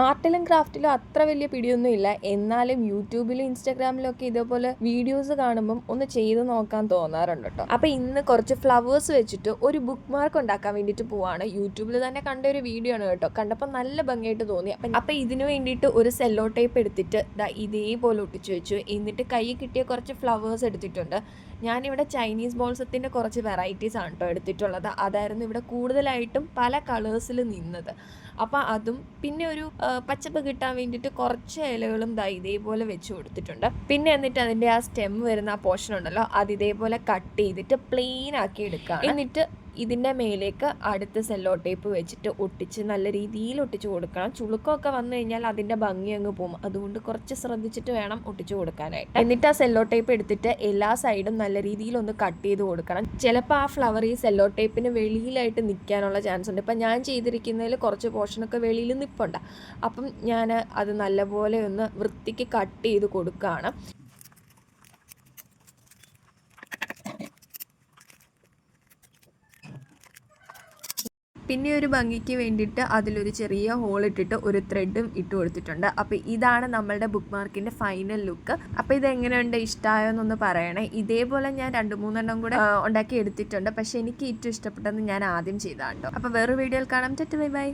ആർട്ടിലും ക്രാഫ്റ്റിലും അത്ര വലിയ പിടിയൊന്നും ഇല്ല, എന്നാലും യൂട്യൂബിലും ഇൻസ്റ്റാഗ്രാമിലും ഒക്കെ ഇതേപോലെ വീഡിയോസ് കാണുമ്പം ഒന്ന് ചെയ്ത് നോക്കാൻ തോന്നാറുണ്ട് കേട്ടോ. അപ്പോൾ ഇന്ന് കുറച്ച് ഫ്ലവേഴ്സ് വെച്ചിട്ട് ഒരു ബുക്ക് മാർക്ക് ഉണ്ടാക്കാൻ വേണ്ടിയിട്ട് പോവാണ്. യൂട്യൂബിൽ തന്നെ കണ്ട ഒരു വീഡിയോ ആണ് കേട്ടോ. കണ്ടപ്പോൾ നല്ല ഭംഗിയായിട്ട് തോന്നി. അപ്പം ഇതിന് വേണ്ടിയിട്ട് ഒരു സെല്ലോ ടേപ്പ് എടുത്തിട്ട് ഇതേപോലെ ഒട്ടിച്ചു വെച്ചു. എന്നിട്ട് കൈ കിട്ടിയ കുറച്ച് ഫ്ലവേഴ്സ് എടുത്തിട്ടുണ്ട്. ഞാനിവിടെ ചൈനീസ് ബോൾസത്തിൻ്റെ കുറച്ച് വെറൈറ്റീസ് ആണ് കേട്ടോ എടുത്തിട്ടുള്ളത്. അതായിരുന്നു ഇവിടെ കൂടുതലായിട്ടും പല കളേഴ്സിൽ നിന്നത്. അപ്പോൾ അതും പിന്നെ ഒരു പച്ചപ്പ് കിട്ടാൻ വേണ്ടിയിട്ട് കുറച്ച് ഇലകളും ഇതേപോലെ വെച്ച് കൊടുത്തിട്ടുണ്ട്. പിന്നെ എന്നിട്ട് അതിൻ്റെ ആ സ്റ്റെം വരുന്ന ആ പോർഷൻ ഉണ്ടല്ലോ, അത് ഇതേപോലെ കട്ട് ചെയ്തിട്ട് പ്ലെയിൻ ആക്കി എടുക്കുക. എന്നിട്ട് ഇതിൻ്റെ മേലേക്ക് അടുത്ത സെല്ലോ ടേപ്പ് വെച്ചിട്ട് ഒട്ടിച്ച് നല്ല രീതിയിൽ ഒട്ടിച്ച് കൊടുക്കണം. ചുളുക്കമൊക്കെ വന്നു കഴിഞ്ഞാൽ അതിൻ്റെ ഭംഗി അങ്ങ് പോകും. അതുകൊണ്ട് കുറച്ച് ശ്രദ്ധിച്ചിട്ട് വേണം ഒട്ടിച്ച് കൊടുക്കാനായിട്ട്. എന്നിട്ട് ആ സെല്ലോ ടേപ്പ് എടുത്തിട്ട് എല്ലാ സൈഡും നല്ല രീതിയിൽ ഒന്ന് കട്ട് ചെയ്ത് കൊടുക്കണം. ചിലപ്പോൾ ആ ഫ്ലവർ ഈ സെല്ലോ ടേപ്പിന് വെളിയിലായിട്ട് നിൽക്കാനുള്ള ചാൻസ് ഉണ്ട്. ഇപ്പം ഞാൻ ചെയ്തിരിക്കുന്നതിൽ കുറച്ച് പോർഷനൊക്കെ വെളിയിൽ നിൽപ്പുണ്ട്. അപ്പം ഞാൻ അത് നല്ലപോലെ ഒന്ന് വൃത്തിക്ക് കട്ട് ചെയ്ത് കൊടുക്കുകയാണ്. പിന്നെ ഒരു ഭംഗിക്ക് വേണ്ടിയിട്ട് അതിലൊരു ചെറിയ ഹോൾ ഇട്ടിട്ട് ഒരു ത്രെഡും ഇട്ട് കൊടുത്തിട്ടുണ്ട്. അപ്പോൾ ഇതാണ് നമ്മളുടെ ബുക്ക് മാർക്കിൻ്റെ ഫൈനൽ ലുക്ക്. അപ്പോൾ ഇതെങ്ങനെയുണ്ട്, ഇഷ്ടമായോ എന്നൊന്ന് പറയണേ. ഇതേപോലെ ഞാൻ 2-3 കൂടെ ഉണ്ടാക്കി എടുത്തിട്ടുണ്ട്. പക്ഷേ എനിക്ക് ഏറ്റവും ഇഷ്ടപ്പെട്ടത് ഞാൻ ആദ്യം ചെയ്തതാണ് കേട്ടോ. അപ്പോൾ വേറൊരു വീഡിയോയിൽ കാണാം. Bye bye.